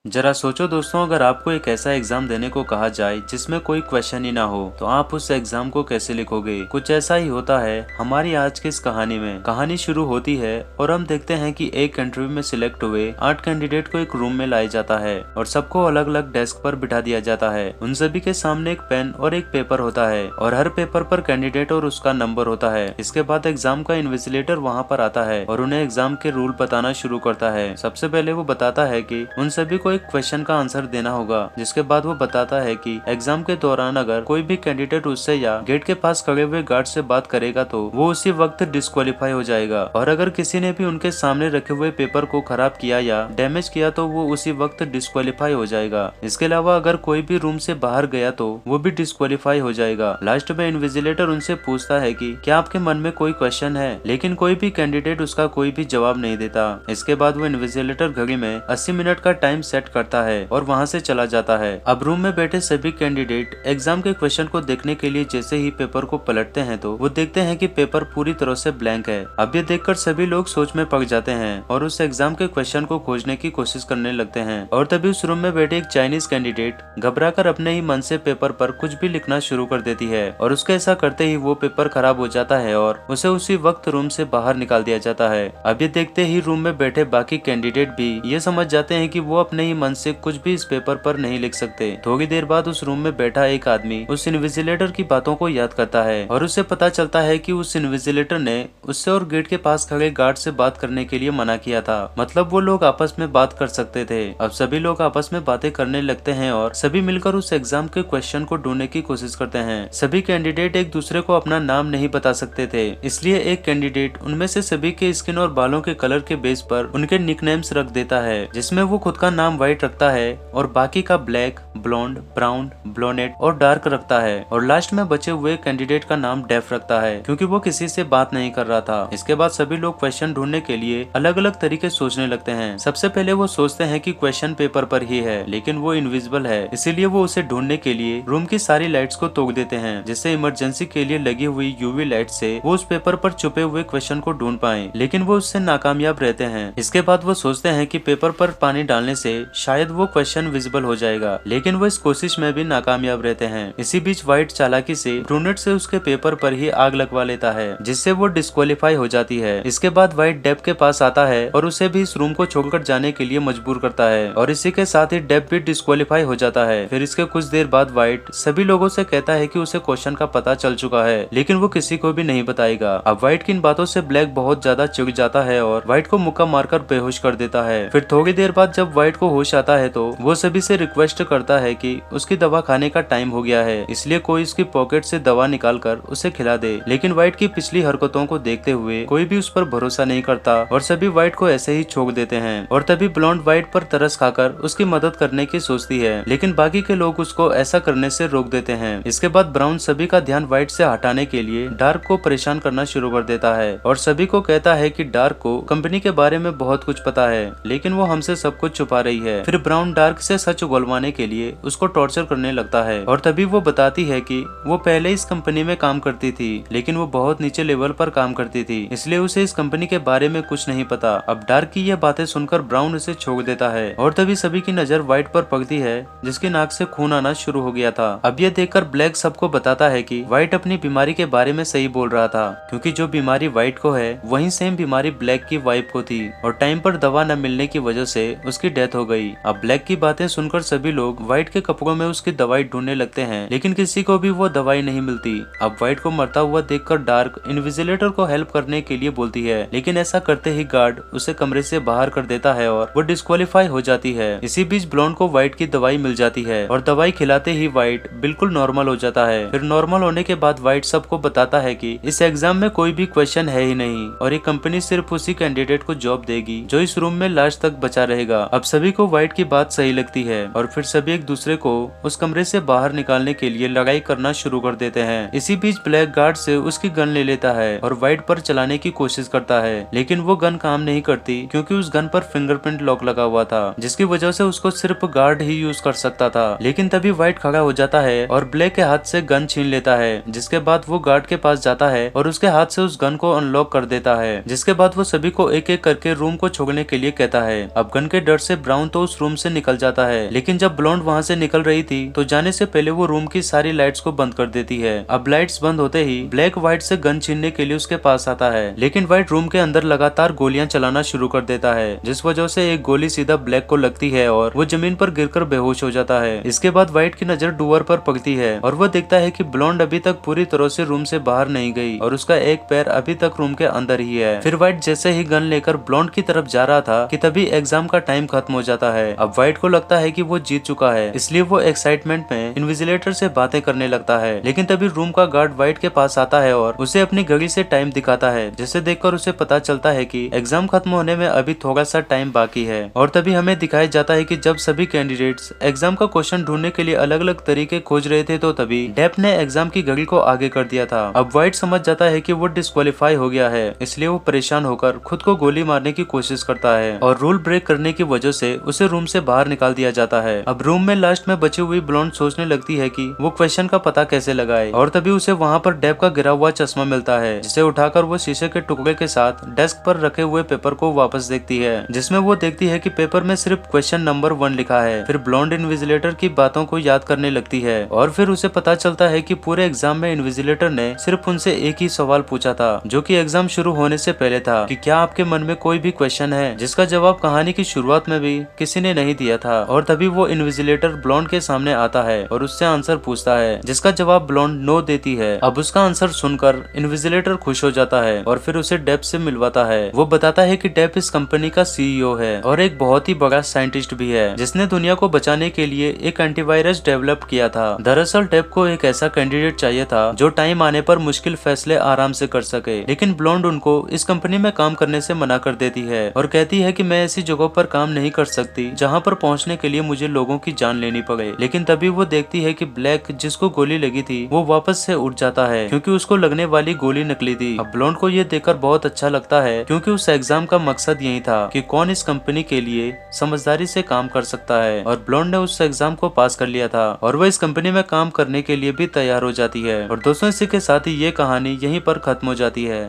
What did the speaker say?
जरा सोचो दोस्तों, अगर आपको एक ऐसा एग्जाम देने को कहा जाए जिसमें कोई क्वेश्चन ही ना हो तो आप उस एग्जाम को कैसे लिखोगे। कुछ ऐसा ही होता है हमारी आज की इस कहानी में। कहानी शुरू होती है और हम देखते हैं कि एक इंटरव्यू में सिलेक्ट हुए 8 कैंडिडेट को एक रूम में लाया जाता है और सबको अलग अलग डेस्क पर बिठा दिया जाता है। उन सभी के सामने एक पेन और एक पेपर होता है और हर पेपर पर कैंडिडेट और उसका नंबर होता है। इसके बाद एग्जाम का इन्विजिलेटर वहाँ पर आता है और उन्हें एग्जाम के रूल बताना शुरू करता है। सबसे पहले वो बताता है कि उन सभी को एक क्वेश्चन का आंसर देना होगा, जिसके बाद वो बताता है कि एग्जाम के दौरान अगर कोई भी कैंडिडेट उससे या गेट के पास खड़े हुए गार्ड से बात करेगा तो वो उसी वक्त डिस्क्वालीफाई हो जाएगा, और अगर किसी ने भी उनके सामने रखे हुए पेपर को खराब किया या डैमेज किया तो वो उसी वक्त डिस्क्वालीफाई हो जाएगा। इसके अलावा अगर कोई भी रूम से बाहर गया तो वो भी डिस्क्वालीफाई हो जाएगा। लास्ट में इन्विजिलेटर उनसे पूछता है कि क्या आपके मन में कोई क्वेश्चन है, लेकिन कोई भी कैंडिडेट उसका कोई भी जवाब नहीं देता। इसके बाद वो इन्विजिलेटर घड़ी में 80 मिनट का टाइम सेट करता है और वहां से चला जाता है। अब रूम में बैठे सभी कैंडिडेट एग्जाम के क्वेश्चन को देखने के लिए जैसे ही पेपर को पलटते हैं तो वो देखते हैं कि पेपर पूरी तरह से ब्लैंक है। अब ये देखकर सभी लोग सोच में पड़ जाते हैं और उस एग्जाम के क्वेश्चन को खोजने की कोशिश करने लगते हैं। और तभी उस रूम में बैठे एक चाइनीज कैंडिडेट घबराकर अपने ही मन से पेपर पर कुछ भी लिखना शुरू कर देती है और उसके ऐसा करते ही वो पेपर खराब हो जाता है और उसे उसी वक्त रूम से बाहर निकाल दिया जाता है। अब ये देखते ही रूम में बैठे बाकी कैंडिडेट भी ये समझ जाते हैं कि वो अपने ही मन से कुछ भी इस पेपर पर नहीं लिख सकते। थोड़ी देर बाद उस रूम में बैठा एक आदमी उस इन्विजिलेटर की बातों को याद करता है और उसे पता चलता है कि उस इन्विजिलेटर ने उससे और गेट के पास खड़े गार्ड से बात करने के लिए मना किया था। मतलब वो लोग आपस में बात कर सकते थे। अब सभी लोग आपस में बातें करने लगते हैं और सभी मिलकर उस एग्जाम के क्वेश्चन को ढूंढने की कोशिश करते हैं। सभी कैंडिडेट एक दूसरे को अपना नाम नहीं बता सकते थे, इसलिए एक कैंडिडेट उनमें से सभी के स्किन और बालों के कलर के बेस पर उनके निकनेम्स रख देता है, जिसमें वो खुद का नाम व्हाइट रखता है और बाकी का ब्लैक, ब्लॉन्ड, ब्राउन, ब्लोनेट और डार्क रखता है। और लास्ट में बचे हुए कैंडिडेट का नाम डेफ रखता है, क्योंकि वो किसी से बात नहीं कर रहा था। इसके बाद सभी लोग क्वेश्चन ढूंढने के लिए अलग अलग तरीके सोचने लगते हैं। सबसे पहले वो सोचते हैं कि क्वेश्चन पेपर पर ही है, लेकिन वो इनविजिबल है, इसीलिए वो उसे ढूंढने के लिए रूम की सारी लाइट्स को तोड़ देते हैं, जिससे इमरजेंसी के लिए लगी हुई यूवी लाइट से वो उस पेपर पर छुपे हुए क्वेश्चन को ढूंढ पाए, लेकिन वो उससे नाकामयाब रहते हैं। इसके बाद वो सोचते हैं कि पेपर पर पानी डालने से शायद वो क्वेश्चन विजिबल हो जाएगा, लेकिन वो इस कोशिश में भी नाकामयाब रहते हैं। इसी बीच व्हाइट चालाकी से ब्रूनेट से उसके पेपर पर ही आग लगवा लेता है, जिससे वो डिस्क्वालीफाई हो जाती है। इसके बाद व्हाइट डेप के पास आता है और उसे भी इस रूम को छोड़कर जाने के लिए मजबूर करता है, और इसी के साथ ही डेप भी डिस्क्वालीफाई हो जाता है। फिर इसके कुछ देर बाद व्हाइट सभी लोगों से कहता है कि उसे क्वेश्चन का पता चल चुका है, लेकिन वो किसी को भी नहीं बताएगा। अब व्हाइट की इन बातों से ब्लैक बहुत ज्यादा चिढ़ जाता है और व्हाइट को मुक्का मारकर बेहोश कर देता है। फिर थोड़ी देर बाद जब व्हाइट को होश आता है तो वो सभी से रिक्वेस्ट करता है कि उसकी दवा खाने का टाइम हो गया है, इसलिए कोई उसकी पॉकेट से दवा निकालकर उसे खिला दे। लेकिन व्हाइट की पिछली हरकतों को देखते हुए कोई भी उस पर भरोसा नहीं करता और सभी व्हाइट को ऐसे ही छोड़ देते हैं। और तभी ब्लॉन्ड व्हाइट पर तरस खाकर उसकी मदद करने की सोचती है, लेकिन बाकी के लोग उसको ऐसा करने से रोक देते हैं। इसके बाद ब्राउन सभी का ध्यान व्हाइट से हटाने के लिए डार्क को परेशान करना शुरू कर देता है और सभी को कहता है कि डार्क को कंपनी के बारे में बहुत कुछ पता है, लेकिन वो हमसे सब कुछ छुपा रही है। फिर ब्राउन डार्क से सच उगलवाने के लिए उसको टॉर्चर करने लगता है और तभी वो बताती है कि वो पहले इस कंपनी में काम करती थी, लेकिन वो बहुत नीचे लेवल पर काम करती थी, इसलिए उसे इस कंपनी के बारे में कुछ नहीं पता। अब डार्क की ये बातें सुनकर ब्राउन उसे छोड़ देता है और तभी सभी की नजर व्हाइट पर पड़ती है, जिसकी नाक से खून आना शुरू हो गया था। अब ये देखकर ब्लैक सबको बताता है कि व्हाइट अपनी बीमारी के बारे में सही बोल रहा था, क्योंकि जो बीमारी व्हाइट को है वही सेम बीमारी ब्लैक की वाइफ को थी और टाइम पर दवा न मिलने की वजह से उसकी डेथ हो गई। अब ब्लैक की बातें सुनकर सभी लोग व्हाइट के कपड़ों में उसकी दवाई ढूंढने लगते हैं, लेकिन किसी को भी वो दवाई नहीं मिलती। अब व्हाइट को मरता हुआ देखकर डार्क इन्विजिलेटर को हेल्प करने के लिए बोलती है, लेकिन ऐसा करते ही गार्ड उसे कमरे से बाहर कर देता है और वो डिस्क्वालीफाई हो जाती है। इसी बीच ब्लॉन्ड को व्हाइट की दवाई मिल जाती है और दवाई खिलाते ही व्हाइट बिल्कुल नॉर्मल हो जाता है। फिर नॉर्मल होने के बाद व्हाइट सबको बताता है कि इस एग्जाम में कोई भी क्वेश्चन है ही नहीं और ये कंपनी सिर्फ उसी कैंडिडेट को जॉब देगी जो इस रूम में लास्ट तक बचा रहेगा। अब सभी को व्हाइट की बात सही लगती है और फिर सभी एक दूसरे को उस कमरे से बाहर निकालने के लिए लड़ाई करना शुरू कर देते हैं। इसी बीच ब्लैक गार्ड से उसकी गन ले लेता है और व्हाइट पर चलाने की कोशिश करता है, लेकिन वो गन काम नहीं करती, क्योंकि उस गन पर फिंगरप्रिंट लॉक लगा हुआ था, जिसकी वजह से उसको सिर्फ गार्ड ही यूज कर सकता था। लेकिन तभी व्हाइट खड़ा हो जाता है और ब्लैक के हाथ से गन छीन लेता है, जिसके बाद वो गार्ड के पास जाता है और उसके हाथ से उस गन को अनलॉक कर देता है। जिसके बाद वो सभी को एक एक करके रूम को छोड़ने के लिए कहता है। अब गन के डर से ब्राउन तो उस रूम से निकल जाता है। लेकिन जब ब्लॉन्ड वहाँ से निकल रही थी तो जाने से पहले वो रूम की सारी लाइट्स को बंद कर देती है। अब लाइट्स बंद होते ही ब्लैक व्हाइट से गन छीनने के लिए उसके पास आता है, लेकिन व्हाइट रूम के अंदर लगातार गोलियां चलाना शुरू कर देता है, जिस वजह से एक गोली सीधा ब्लैक को लगती है और वो जमीन पर गिरकर बेहोश हो जाता है। इसके बाद व्हाइट की नजर डूअर पर पड़ती है और वो देखता है कि ब्लॉन्ड अभी तक पूरी तरह से रूम से बाहर नहीं गई और उसका एक पैर अभी तक रूम के अंदर ही है। फिर व्हाइट जैसे ही गन लेकर ब्लॉन्ड की तरफ जा रहा था कि तभी एग्जाम का टाइम खत्म हो जाता है। अब व्हाइट को लगता है कि वो जीत चुका है, इसलिए वो एक्साइटमेंट में इन्विजिलेटर से बातें करने लगता है। लेकिन तभी रूम का गार्ड व्हाइट के पास आता है और उसे अपनी घड़ी से टाइम दिखाता है, जिसे देखकर उसे पता चलता है कि एग्जाम खत्म होने में अभी थोड़ा सा टाइम बाकी है। और तभी हमें दिखाया जाता है कि जब सभी कैंडिडेट्स एग्जाम का क्वेश्चन ढूंढने के लिए अलग अलग तरीके खोज रहे थे तो तभी डेप ने एग्जाम की घड़ी को आगे कर दिया था। अब व्हाइट समझ जाता है कि वो डिस्क्वालीफाई हो गया है, इसलिए वो परेशान होकर खुद को गोली मारने की कोशिश करता है और रूल ब्रेक करने की वजह से उसे रूम से बाहर निकाल दिया जाता है। अब रूम में लास्ट में बची हुई ब्लॉन्ड सोचने लगती है कि वो क्वेश्चन का पता कैसे लगाए और तभी उसे वहाँ पर डेप का गिरा हुआ चश्मा मिलता है, जिसे उठाकर वो शीशे के टुकड़े के साथ डेस्क पर रखे हुए पेपर को वापस देखती है, जिसमें वो देखती है कि पेपर में सिर्फ क्वेश्चन नंबर 1 लिखा है। फिर ब्लॉन्ड इन्विजिलेटर की बातों को याद करने लगती है और फिर उसे पता चलता है कि पूरे एग्जाम में इन्विजिलेटर ने सिर्फ उनसे एक ही सवाल पूछा था, जो कि एग्जाम शुरू होने से पहले था, कि क्या आपके मन में कोई भी क्वेश्चन है, जिसका जवाब कहानी की शुरुआत में भी किसी ने नहीं दिया था। और तभी वो इन्विजिलेटर ब्लॉन्ड के सामने आता है और उससे आंसर पूछता है, जिसका जवाब ब्लॉन्ड नो देती है। अब उसका आंसर सुनकर इन्विजिलेटर खुश हो जाता है और फिर उसे डेप से मिलवाता है। वो बताता है कि डेप इस कंपनी का सीईओ है और एक बहुत ही बड़ा साइंटिस्ट भी है, जिसने दुनिया को बचाने के लिए एक एंटीवायरस डेवलप किया था। दरअसल डेप को एक ऐसा कैंडिडेट चाहिए था जो टाइम आने पर मुश्किल फैसले आराम से कर सके, लेकिन ब्लॉन्ड उनको इस कंपनी में काम करने से मना कर देती है और कहती है कि मैं ऐसी जगहों पर काम नहीं कर सकती जहाँ पर पहुँचने के लिए मुझे लोगों की जान लेनी पड़े। लेकिन तभी वो देखती है कि ब्लैक जिसको गोली लगी थी वो वापस से उठ जाता है, क्योंकि उसको लगने वाली गोली नकली थी। अब ब्लॉन्ड को ये देखकर बहुत अच्छा लगता है, क्योंकि उस एग्जाम का मकसद यही था कि कौन इस कंपनी के लिए समझदारी से काम कर सकता है, और ब्लॉन्ड ने उस एग्जाम को पास कर लिया था और वह इस कंपनी में काम करने के लिए भी तैयार हो जाती है। और दोस्तों, इसी के साथ ही ये कहानी यहीं पर खत्म हो जाती है।